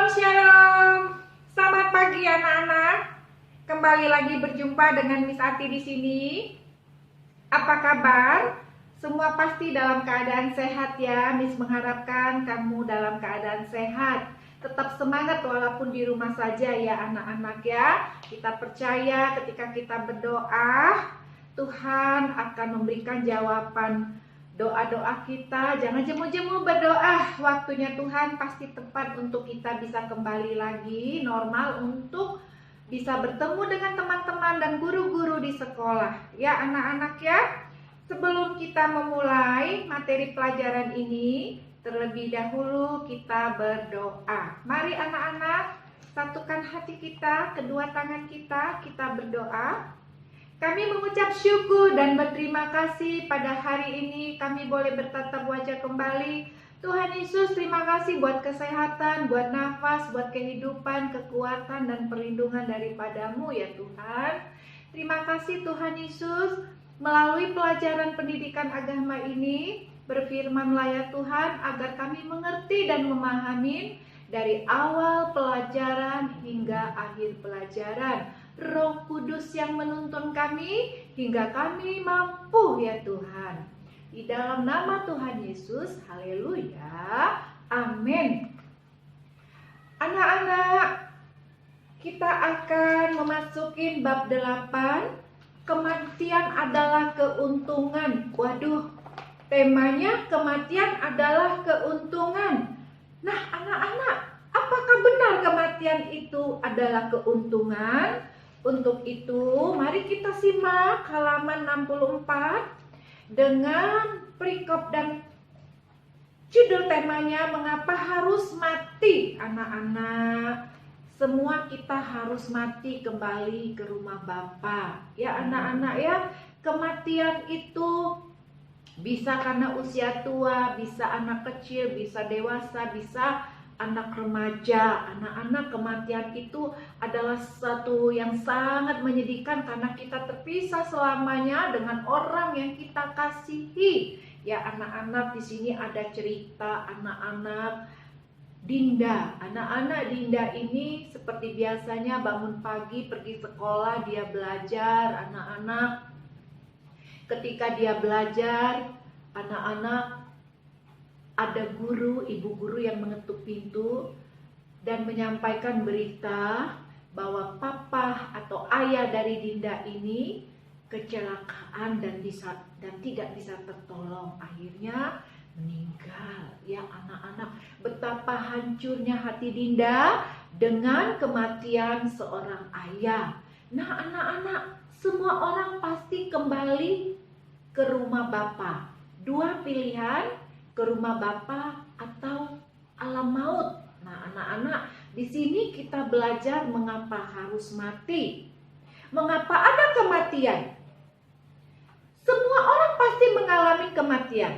Shalom, shalom. Selamat pagi anak-anak. Kembali lagi berjumpa dengan Miss Ati di sini. Apa kabar? Semua pasti dalam keadaan sehat ya. Miss mengharapkan kamu dalam keadaan sehat. Tetap semangat walaupun di rumah saja ya anak-anak ya. Kita percaya ketika kita berdoa, Tuhan akan memberikan jawaban doa-doa kita. Jangan jemu-jemu berdoa. Waktunya Tuhan pasti tepat untuk kita bisa kembali lagi normal, untuk bisa bertemu dengan teman-teman dan guru-guru di sekolah. Ya anak-anak ya. Sebelum kita memulai materi pelajaran ini, terlebih dahulu kita berdoa. Mari anak-anak, satukan hati kita, kedua tangan kita berdoa. Kami mengucap syukur dan berterima kasih pada hari ini kami boleh bertatap wajah kembali. Tuhan Yesus, terima kasih buat kesehatan, buat nafas, buat kehidupan, kekuatan dan perlindungan daripadamu ya Tuhan. Terima kasih Tuhan Yesus, melalui pelajaran pendidikan agama ini, berfirman-Lah ya Tuhan, agar kami mengerti dan memahami dari awal pelajaran hingga akhir pelajaran. Roh Kudus yang menuntun kami hingga kami mampu ya Tuhan. Di dalam nama Tuhan Yesus, haleluya, amin. Anak-anak, kita akan memasuki bab 8. Kematian adalah keuntungan. Waduh, temanya kematian adalah keuntungan. Nah anak-anak, apakah benar kematian itu adalah keuntungan? Untuk itu, mari kita simak halaman 64 dengan perikop dan judul temanya, mengapa harus mati anak-anak. Semua kita harus mati kembali ke rumah Bapa. Ya anak-anak ya, kematian itu bisa karena usia tua, bisa anak kecil, bisa dewasa, bisa anak remaja. Anak-anak, kematian itu adalah sesuatu yang sangat menyedihkan karena kita terpisah selamanya dengan orang yang kita kasihi. Ya anak-anak, di sini ada cerita anak-anak Dinda. Anak-anak Dinda ini seperti biasanya bangun pagi pergi sekolah, dia belajar. Anak-anak, ketika dia belajar, anak-anak ada guru, ibu guru yang mengetuk pintu dan menyampaikan berita bahwa papa atau ayah dari Dinda ini kecelakaan dan tidak bisa tertolong. Akhirnya meninggal. Ya anak-anak, betapa hancurnya hati Dinda dengan kematian seorang ayah. Nah anak-anak, semua orang pasti kembali ke rumah Bapa. Dua pilihan, ke rumah Bapa atau alam maut. Nah anak-anak, di sini kita belajar mengapa harus mati. Mengapa ada kematian? Semua orang pasti mengalami kematian.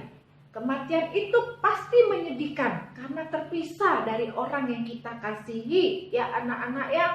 Kematian itu pasti menyedihkan karena terpisah dari orang yang kita kasihi. Ya anak-anak ya,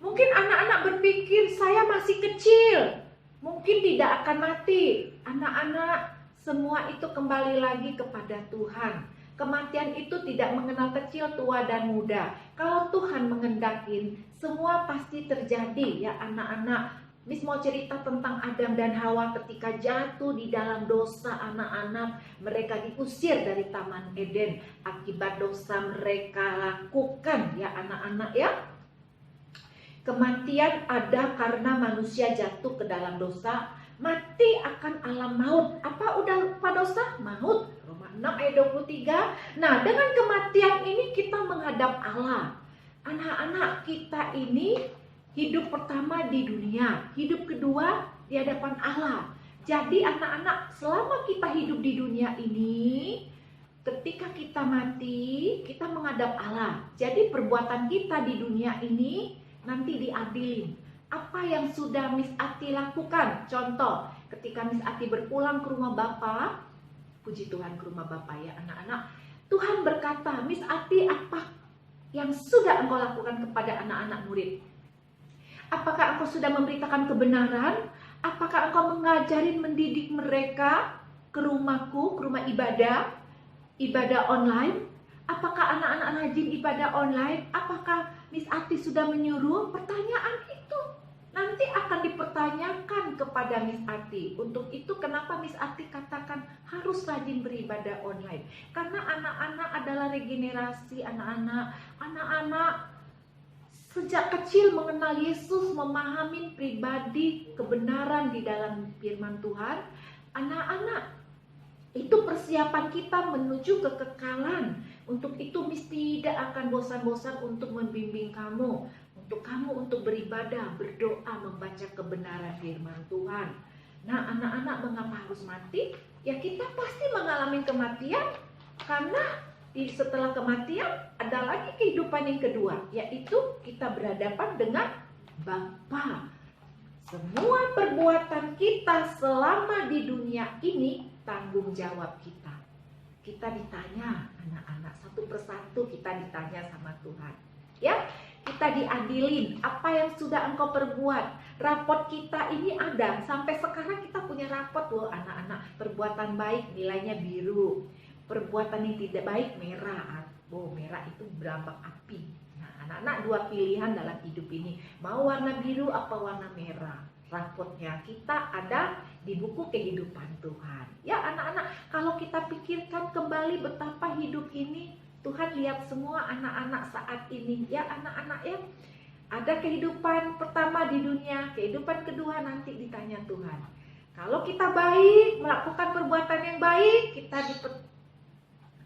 mungkin anak-anak berpikir saya masih kecil, mungkin tidak akan mati. Anak-anak, semua itu kembali lagi kepada Tuhan. Kematian itu tidak mengenal kecil, tua, dan muda. Kalau Tuhan mengendakin, semua pasti terjadi ya anak-anak. Miss mau cerita tentang Adam dan Hawa ketika jatuh di dalam dosa anak-anak. Mereka diusir dari Taman Eden akibat dosa mereka lakukan ya anak-anak ya. Kematian ada karena manusia jatuh ke dalam dosa. Mati akan alam maut. Apa dosa? Maut. Roma 6 ayat 23. Nah, dengan kematian ini kita menghadap Allah. Anak-anak, kita ini hidup pertama di dunia, hidup kedua di hadapan Allah. Jadi anak-anak, selama kita hidup di dunia ini, ketika kita mati, kita menghadap Allah. Jadi perbuatan kita di dunia ini nanti diadilin. Apa yang sudah Miss Ati lakukan? Contoh, ketika Miss Ati berpulang ke rumah Bapa, puji Tuhan ke rumah Bapa ya anak-anak, Tuhan berkata, Miss Ati, apa yang sudah engkau lakukan kepada anak-anak murid? Apakah engkau sudah memberitakan kebenaran? Apakah engkau mengajarin, mendidik mereka ke rumahku, ke rumah ibadah online? Apakah anak-anak rajin ibadah online? Apakah Miss Ati sudah menyuruh? Pertanyaan itu nanti akan dipertanyakan kepada Miss Ati. Untuk itu kenapa Miss Ati katakan harus rajin beribadah online? Karena anak-anak adalah regenerasi anak-anak sejak kecil mengenal Yesus, memahami pribadi kebenaran di dalam firman Tuhan. Anak-anak itu persiapan kita menuju kekekalan. Untuk itu Miss tidak akan bosan-bosan untuk membimbing kamu, untuk beribadah, berdoa, membaca kebenaran firman Tuhan. Nah, anak-anak mengapa harus mati? Ya kita pasti mengalami kematian, karena setelah kematian ada lagi kehidupan yang kedua, yaitu kita berhadapan dengan Bapa. Semua perbuatan kita selama di dunia ini tanggung jawab kita. Kita ditanya, anak-anak, satu persatu kita ditanya sama Tuhan. Ya, kita diadilin apa yang sudah engkau perbuat. Rapot kita ini ada, sampai sekarang kita punya rapot loh anak-anak. Perbuatan baik nilainya biru, perbuatan yang tidak baik merah. Oh, merah itu berambang api. Nah, anak-anak dua pilihan dalam hidup ini, mau warna biru apa warna merah. Rapotnya kita ada di buku kehidupan Tuhan. Ya anak-anak, kalau kita pikirkan kembali betapa hidup ini, Tuhan lihat semua anak-anak saat ini. Ya anak-anak ya, ada kehidupan pertama di dunia, kehidupan kedua nanti ditanya Tuhan. Kalau kita baik, melakukan perbuatan yang baik, kita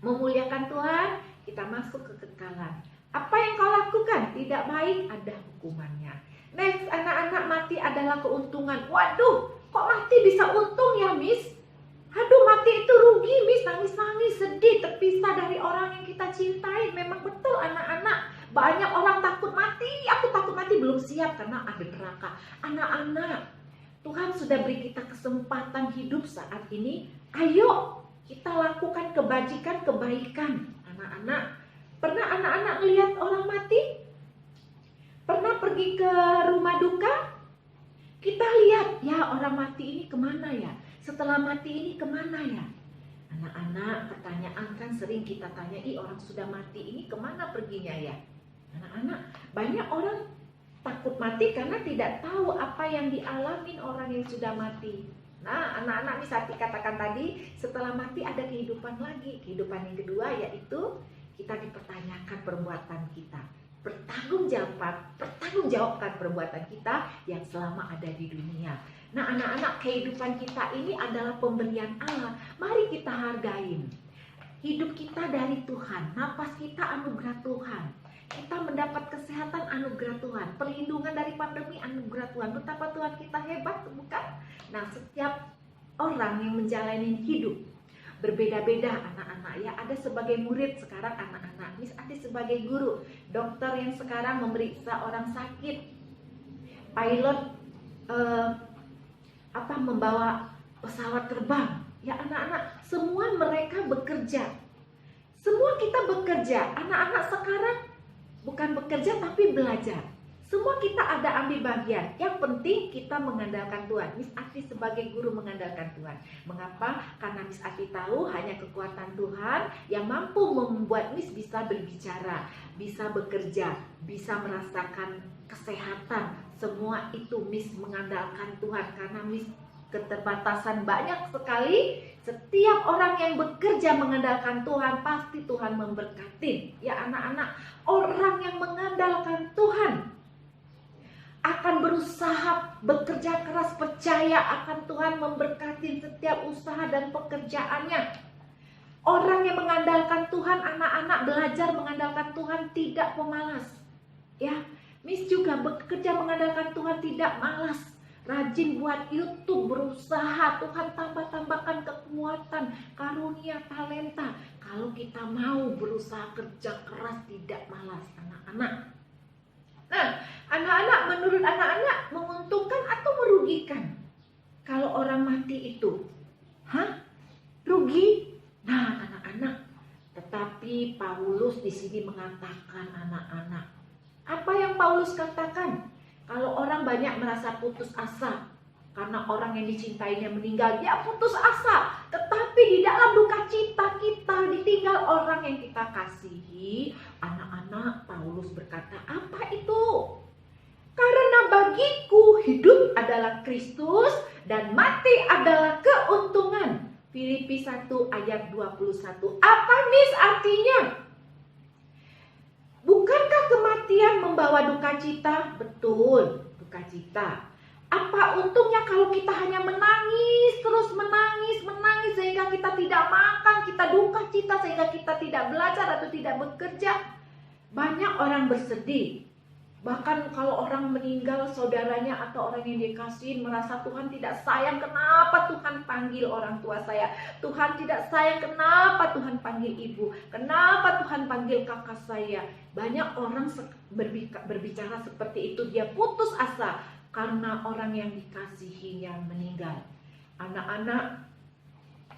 memuliakan Tuhan, kita masuk ke kekekalan. Apa yang kau lakukan tidak baik, ada hukumannya. Next, anak-anak, mati adalah keuntungan. Waduh, kok mati bisa untung ya, Miss? Aduh, mati itu rugi, Miss. Nangis-nangis, sedih, terpisah dari orang yang kita cintai. Memang betul, anak-anak. Banyak orang takut mati. Aku takut mati, belum siap karena ada neraka. Anak-anak, Tuhan sudah beri kita kesempatan hidup saat ini. Ayo, kita lakukan kebajikan, kebaikan. Anak-anak, pernah anak-anak lihat orang mati? Pernah pergi ke rumah duka? Kita lihat, ya orang mati ini kemana ya? Setelah mati ini kemana ya? Anak-anak, pertanyaan kan sering kita tanyai, orang sudah mati ini kemana perginya ya? Anak-anak, banyak orang takut mati karena tidak tahu apa yang dialami orang yang sudah mati. Nah, anak-anak bisa dikatakan tadi, setelah mati ada kehidupan lagi. Kehidupan yang kedua yaitu kita dipertanyakan perbuatan kita. Pertanggungjawabkan perbuatan kita yang selama ada di dunia. Nah anak-anak, kehidupan kita ini adalah pemberian Allah. Mari kita hargain. Hidup kita dari Tuhan, napas kita anugerah Tuhan. Kita mendapat kesehatan anugerah Tuhan, perlindungan dari pandemi anugerah Tuhan. Betapa Tuhan kita hebat, bukan? Nah, setiap orang yang menjalani hidup berbeda-beda anak-anak ya. Ada sebagai murid sekarang anak-anak, Miss Ati sebagai guru, dokter yang sekarang memeriksa orang sakit, pilot membawa pesawat terbang. Ya anak-anak, semua mereka bekerja. Semua kita bekerja. Anak-anak sekarang bukan bekerja tapi belajar. Semua kita ada ambil bagian. Yang penting kita mengandalkan Tuhan. Miss Ati sebagai guru mengandalkan Tuhan. Mengapa? Karena Miss Ati tahu hanya kekuatan Tuhan yang mampu membuat Miss bisa berbicara, bisa bekerja, bisa merasakan kesehatan. Semua itu Miss mengandalkan Tuhan. Karena Miss keterbatasan banyak sekali. Setiap orang yang bekerja mengandalkan Tuhan, pasti Tuhan memberkati. Ya anak-anak, orang yang mengandalkan Tuhan akan berusaha, bekerja keras, percaya akan Tuhan memberkati setiap usaha dan pekerjaannya. Orang yang mengandalkan Tuhan, anak-anak belajar mengandalkan Tuhan, tidak pemalas. Ya, Miss juga bekerja mengandalkan Tuhan, tidak malas. Rajin buat YouTube, berusaha, Tuhan tambah-tambahkan kekuatan, karunia, talenta. Kalau kita mau berusaha kerja keras, tidak malas, anak-anak. Nah, anak-anak, menurut anak-anak menguntungkan atau merugikan kalau orang mati itu? Rugi? Nah, anak-anak, tetapi Paulus di sini mengatakan anak-anak. Apa yang Paulus katakan? Kalau orang banyak merasa putus asa karena orang yang dicintainya meninggal, dia putus asa. Tetapi Tetapi di dalam duka cita kita ditinggal orang yang kita kasihi, anak-anak, Paulus berkata, apa itu? Karena bagiku hidup adalah Kristus dan mati adalah keuntungan. Filipi 1 ayat 21. Apa artinya? Bukankah kematian membawa duka cita? Betul, duka cita. Apa untungnya kalau kita hanya menangis, terus menangis sehingga kita tidak makan, kita duka cita sehingga kita tidak belajar atau tidak bekerja? Banyak orang bersedih. Bahkan kalau orang meninggal, saudaranya atau orang yang dikasihin merasa Tuhan tidak sayang. Kenapa Tuhan panggil orang tua saya? Tuhan tidak sayang, kenapa Tuhan panggil ibu? Kenapa Tuhan panggil kakak saya? Banyak orang berbicara seperti itu. Dia putus asa karena orang yang dikasihinya meninggal. Anak-anak,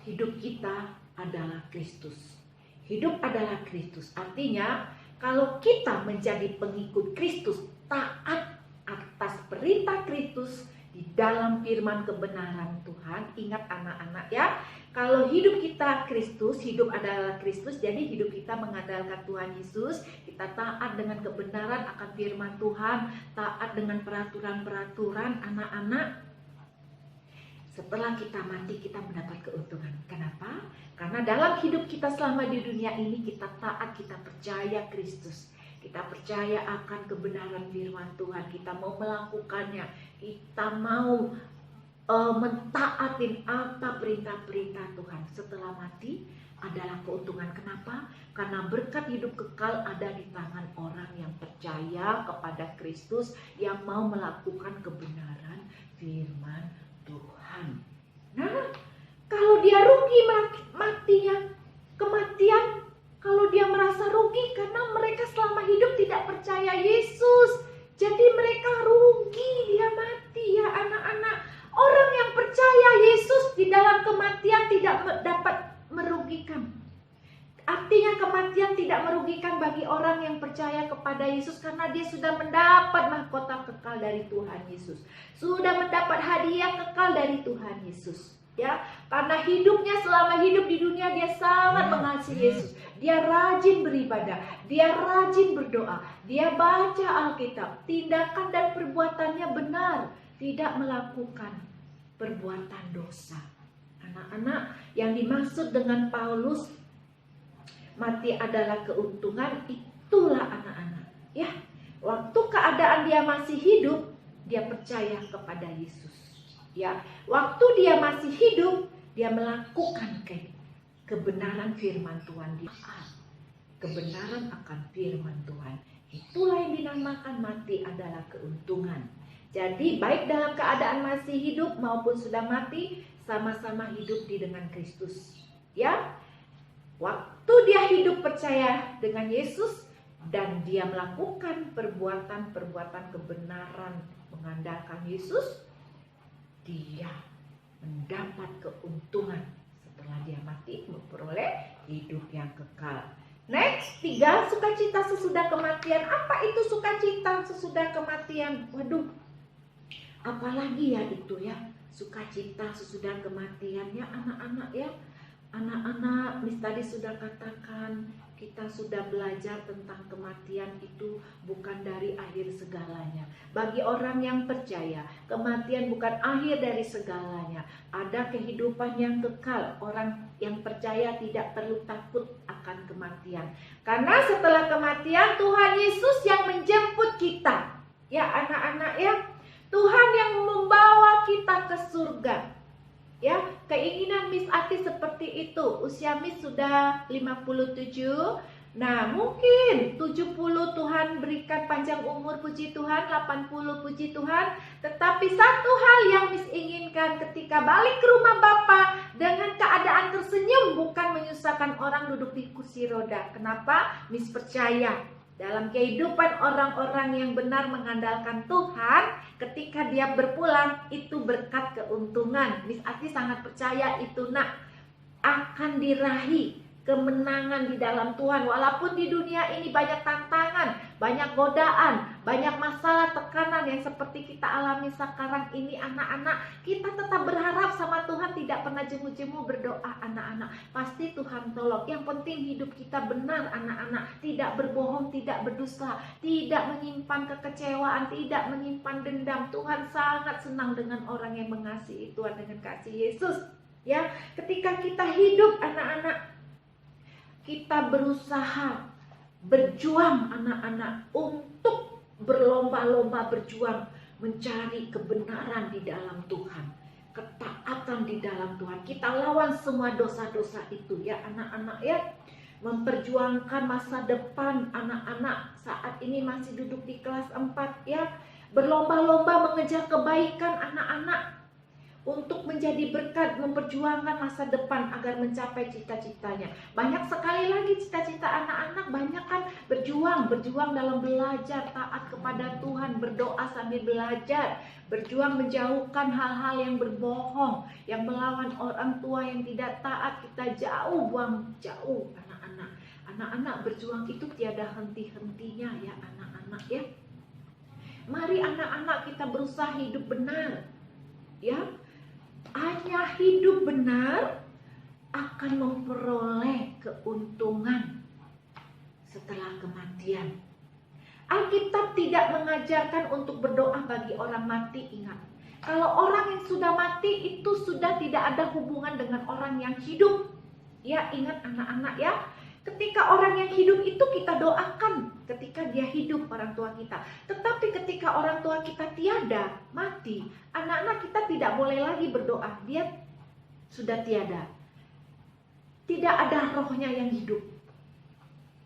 hidup kita adalah Kristus. Hidup adalah Kristus. Artinya, kalau kita menjadi pengikut Kristus, taat atas perintah Kristus di dalam firman kebenaran Tuhan. Ingat anak-anak ya, kalau hidup kita Kristus, hidup adalah Kristus, jadi hidup kita mengandalkan Tuhan Yesus. Kita taat dengan kebenaran akan firman Tuhan, taat dengan peraturan-peraturan anak-anak. Setelah kita mati, kita mendapat keuntungan. Kenapa? Karena dalam hidup kita selama di dunia ini, kita taat, kita percaya Kristus. Kita percaya akan kebenaran firman Tuhan. Kita mau melakukannya. Kita mau mentaatin apa perintah-perintah Tuhan. Setelah mati adalah keuntungan. Kenapa? Karena berkat hidup kekal ada di tangan orang yang percaya kepada Kristus, yang mau melakukan kebenaran firman Tuhan. Nah, kalau dia rugi matinya, kematian, kalau dia merasa rugi karena mereka selama hidup tidak percaya Yesus, jadi mereka rugi, dia mati ya anak-anak. Orang yang percaya Yesus di dalam kematian tidak dapat merugikan. Artinya kematian tidak merugikan bagi orang yang percaya kepada Yesus karena dia sudah mendapat mahkota kekal dari Tuhan Yesus. Sudah mendapat hadiah kekal dari Tuhan Yesus. Ya, karena hidupnya selama hidup di dunia dia sangat mengasihi Yesus. Dia rajin beribadah, dia rajin berdoa, dia baca Alkitab, tindakan dan perbuatannya benar, tidak melakukan perbuatan dosa. Anak-anak, yang dimaksud dengan Paulus mati adalah keuntungan, itulah anak-anak. Ya, waktu keadaan dia masih hidup, dia percaya kepada Yesus. Ya, waktu dia masih hidup, dia melakukan kebenaran firman Tuhan. Dia kebenaran akan firman Tuhan. Itulah yang dinamakan mati adalah keuntungan. Jadi baik dalam keadaan masih hidup maupun sudah mati, sama-sama hidup di dengan Kristus. Ya, waktu dia hidup percaya dengan Yesus dan dia melakukan perbuatan-perbuatan kebenaran mengandalkan Yesus, dia mendapat keuntungan setelah dia mati, memperoleh hidup yang kekal. Next, 3, sukacita sesudah kematian. Apa itu sukacita sesudah kematian? Waduh, apalagi ya itu ya, sukacita sesudah kematiannya anak-anak ya. Anak-anak, Miss tadi sudah katakan, kita sudah belajar tentang kematian itu bukan dari akhir segalanya. Bagi orang yang percaya, kematian bukan akhir dari segalanya. Ada kehidupan yang kekal. Orang yang percaya tidak perlu takut akan kematian. Karena setelah kematian, Tuhan Yesus yang menjemput kita. Ya anak-anak ya, Tuhan yang membawa kita ke surga. Ya, keinginan Miss Ati seperti itu. Usia Miss sudah 57. Nah, mungkin 70 Tuhan berikan panjang umur, puji Tuhan, 80 puji Tuhan. Tetapi satu hal yang Miss inginkan ketika balik ke rumah Bapa dengan keadaan tersenyum, bukan menyusahkan orang duduk di kursi roda. Kenapa? Miss percaya dalam kehidupan orang-orang yang benar mengandalkan Tuhan, ketika dia berpulang itu berkat keuntungan. Miss Ati sangat percaya itu nak akan diraih kemenangan di dalam Tuhan. Walaupun di dunia ini banyak tantangan, banyak godaan, banyak masalah, tekanan yang seperti kita alami sekarang ini anak-anak, kita tetap berharap sama Tuhan, tidak pernah jemu-jemu berdoa anak-anak. Pasti Tuhan tolong. Yang penting hidup kita benar anak-anak, tidak berbohong, tidak berdusta, tidak menyimpan kekecewaan, tidak menyimpan dendam. Tuhan sangat senang dengan orang yang mengasihi Tuhan dengan kasih Yesus. Ya, ketika kita hidup anak-anak, kita berusaha berjuang anak-anak untuk berlomba-lomba berjuang mencari kebenaran di dalam Tuhan, ketaatan di dalam Tuhan. Kita lawan semua dosa-dosa itu ya anak-anak ya. Memperjuangkan masa depan anak-anak saat ini masih duduk di kelas 4 ya. Berlomba-lomba mengejar kebaikan anak-anak untuk menjadi berkat, memperjuangkan masa depan agar mencapai cita-citanya. Banyak sekali lagi cita-cita anak-anak, banyak kan berjuang dalam belajar, taat kepada Tuhan, berdoa sambil belajar, berjuang menjauhkan hal-hal yang berbohong, yang melawan orang tua yang tidak taat, kita buang jauh anak-anak. Anak-anak berjuang itu tiada henti-hentinya ya anak-anak ya. Mari anak-anak kita berusaha hidup benar ya. Hanya hidup benar akan memperoleh keuntungan setelah kematian. Alkitab tidak mengajarkan untuk berdoa bagi orang mati. Ingat, kalau orang yang sudah mati itu sudah tidak ada hubungan dengan orang yang hidup. Ya, ingat anak-anak ya. Ketika orang yang hidup itu kita doakan ketika dia hidup, orang tua kita. Tetapi ketika orang tua kita tiada, mati, anak-anak kita tidak boleh lagi berdoa. Dia sudah tiada. Tidak ada rohnya yang hidup.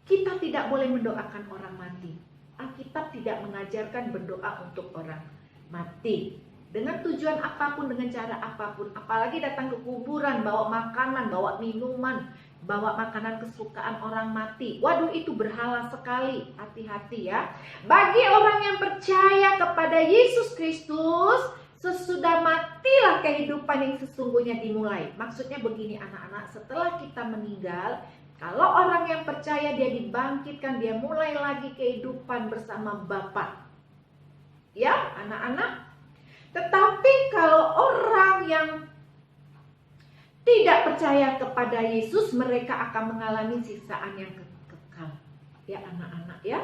Kita tidak boleh mendoakan orang mati. Alkitab tidak mengajarkan berdoa untuk orang mati. Dengan tujuan apapun, dengan cara apapun. Apalagi datang ke kuburan, bawa makanan, bawa minuman, bawa makanan kesukaan orang mati. Waduh, itu berhala sekali. Hati-hati ya. Bagi orang yang percaya kepada Yesus Kristus, sesudah matilah kehidupan yang sesungguhnya dimulai. Maksudnya begini anak-anak, setelah kita meninggal, kalau orang yang percaya dia dibangkitkan, dia mulai lagi kehidupan bersama Bapa. Ya anak-anak. Tetapi kalau orang yang tidak percaya kepada Yesus, mereka akan mengalami siksaan yang kekal. Ya anak-anak ya.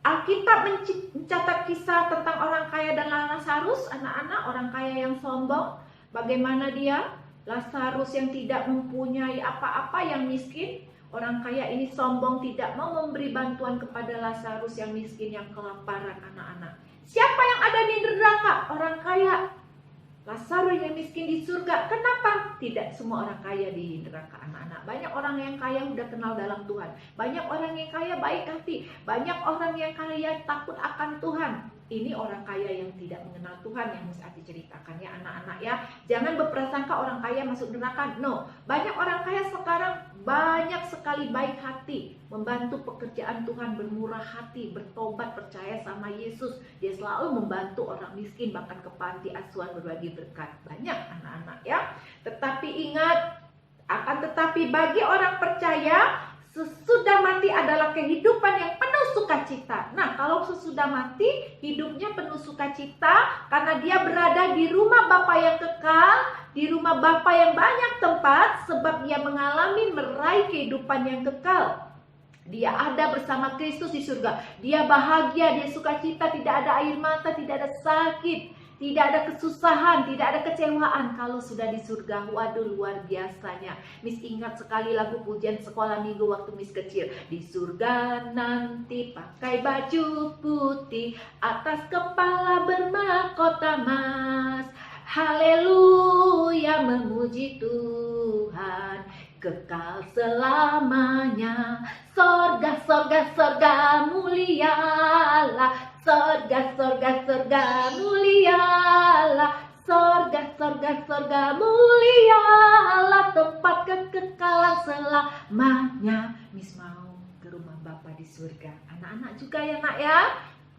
Alkitab mencatat kisah tentang orang kaya dan Lazarus, anak-anak, orang kaya yang sombong. Bagaimana dia? Lazarus yang tidak mempunyai apa-apa, yang miskin. Orang kaya ini sombong, tidak mau memberi bantuan kepada Lazarus yang miskin, yang kelaparan anak-anak. Siapa yang ada di neraka? Orang kaya. Lazarus yang miskin di surga. Kenapa? Tidak semua orang kaya di neraka anak-anak. Banyak orang yang kaya udah kenal dalam Tuhan. Banyak orang yang kaya baik hati. Banyak orang yang kaya takut akan Tuhan. Ini orang kaya yang tidak mengenal Tuhan yang mesti diceritakan ya anak-anak ya. Jangan berprasangka orang kaya masuk neraka. No. Banyak orang kaya sekarang banyak sekali baik hati, membantu pekerjaan Tuhan, bermurah hati, bertobat, percaya sama Yesus. Dia selalu membantu orang miskin, bahkan ke panti asuhan berbagi berkat. Banyak anak-anak ya. Tetapi ingat, akan tetapi bagi orang percaya, sesudah mati adalah kehidupan yang penuh sukacita. Nah, kalau sesudah mati, hidupnya penuh sukacita karena dia berada di rumah Bapa yang kekal, di rumah Bapa yang banyak tempat, sebab dia mengalami meraih kehidupan yang kekal. Dia ada bersama Kristus di surga. Dia bahagia, dia sukacita, tidak ada air mata, tidak ada sakit, tidak ada kesusahan, tidak ada kecewaan kalau sudah di surga. Waduh, luar biasanya. Miss ingat sekali lagu pujian sekolah minggu waktu Miss kecil. Di surga nanti pakai baju putih, atas kepala bermahkota emas. Haleluya, memuji Tuhan, kekal selamanya. Sorga, sorga, sorga mulialah. Sorga, sorga, sorga mulialah. Sorga, sorga, sorga mulialah. Tempat kekekalan selamanya. Miss mau ke rumah Bapa di surga. Anak-anak juga ya nak ya.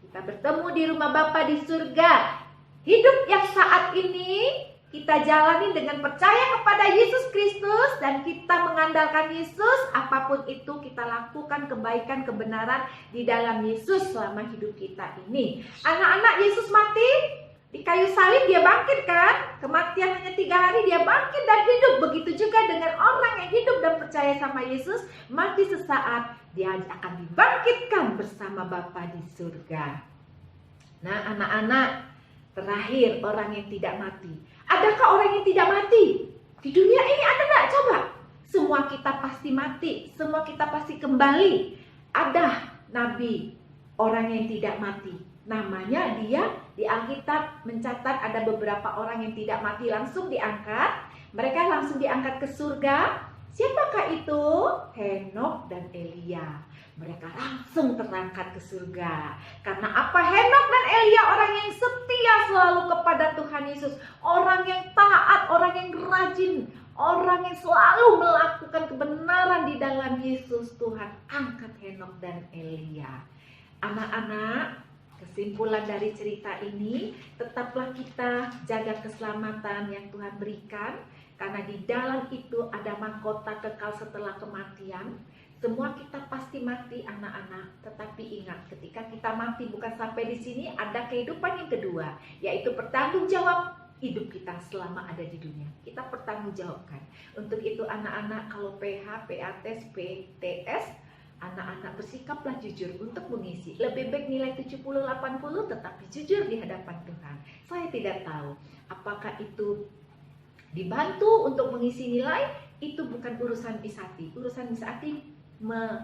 Kita bertemu di rumah Bapa di surga. Hidup yang saat ini kita jalani dengan percaya kepada Yesus Kristus dan kita mengandalkan Yesus, apapun itu kita lakukan kebaikan, kebenaran di dalam Yesus selama hidup kita ini. Anak-anak, Yesus mati di kayu salib, dia bangkit kan? Kematian hanya 3 hari, dia bangkit dan hidup. Begitu juga dengan orang yang hidup dan percaya sama Yesus, mati sesaat, dia akan dibangkitkan bersama Bapa di surga. Nah anak-anak, terakhir orang yang tidak mati. Adakah orang yang tidak mati? Di dunia ini ada enggak? Coba. Semua kita pasti mati, semua kita pasti kembali. Ada nabi, orang yang tidak mati. Namanya dia di Alkitab mencatat ada beberapa orang yang tidak mati langsung diangkat. Mereka langsung diangkat ke surga. Siapakah itu? Henok dan Elia. Mereka langsung terangkat ke surga. Karena apa? Henok dan Elia orang yang setia selalu kepada Tuhan Yesus. Orang yang taat, orang yang rajin, orang yang selalu melakukan kebenaran di dalam Yesus. Tuhan angkat Henok dan Elia. Anak-anak, kesimpulan dari cerita ini, tetaplah kita jaga keselamatan yang Tuhan berikan. Karena di dalam itu ada mahkota kekal setelah kematian. Semua kita pasti mati anak-anak, tetapi ingat ketika kita mati bukan sampai di sini, ada kehidupan yang kedua, yaitu bertanggung jawab hidup kita selama ada di dunia. Kita bertanggungjawabkan. Untuk itu anak-anak kalau PH, PATS, PTS, anak-anak bersikaplah jujur untuk mengisi. Lebih baik nilai 70-80 tetapi jujur di hadapan Tuhan. Saya tidak tahu apakah itu dibantu untuk mengisi nilai, itu bukan urusan Misati. Urusan Misati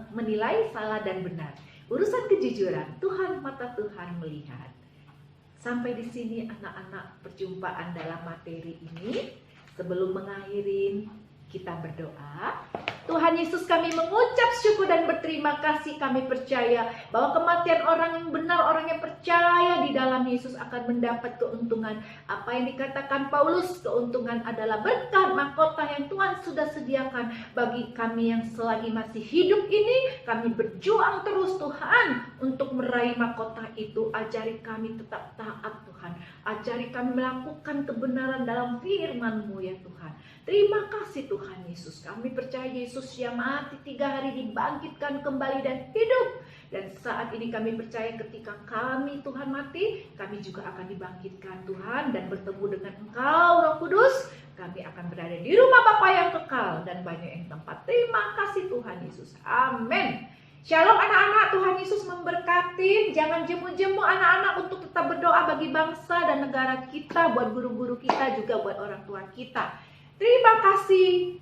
menilai salah dan benar. Urusan kejujuran, mata Tuhan melihat. Sampai di sini anak-anak perjumpaan dalam materi ini. Sebelum mengakhiri, kita berdoa. Tuhan Yesus, kami mengucap syukur dan berterima kasih. Kami percaya bahwa kematian orang yang benar, orang yang percaya di dalam Yesus akan mendapat keuntungan. Apa yang dikatakan Paulus, keuntungan adalah berkat mahkota yang Tuhan sudah sediakan bagi kami yang selagi masih hidup ini. Kami berjuang terus Tuhan untuk meraih mahkota itu. Ajari kami tetap taat Tuhan. Ajari kami melakukan kebenaran dalam firman-Mu ya Tuhan. Terima kasih Tuhan Yesus. Kami percaya Yesus yang mati 3 hari dibangkitkan kembali dan hidup. Dan saat ini kami percaya ketika kami Tuhan mati, kami juga akan dibangkitkan Tuhan dan bertemu dengan Engkau Roh Kudus. Kami akan berada di rumah Bapa yang kekal dan banyak yang tempat. Terima kasih Tuhan Yesus. Amin. Shalom anak-anak, Tuhan Yesus memberkati. Jangan jemu-jemu anak-anak untuk tetap berdoa bagi bangsa dan negara kita, buat guru-guru kita, juga buat orang tua kita. Terima kasih.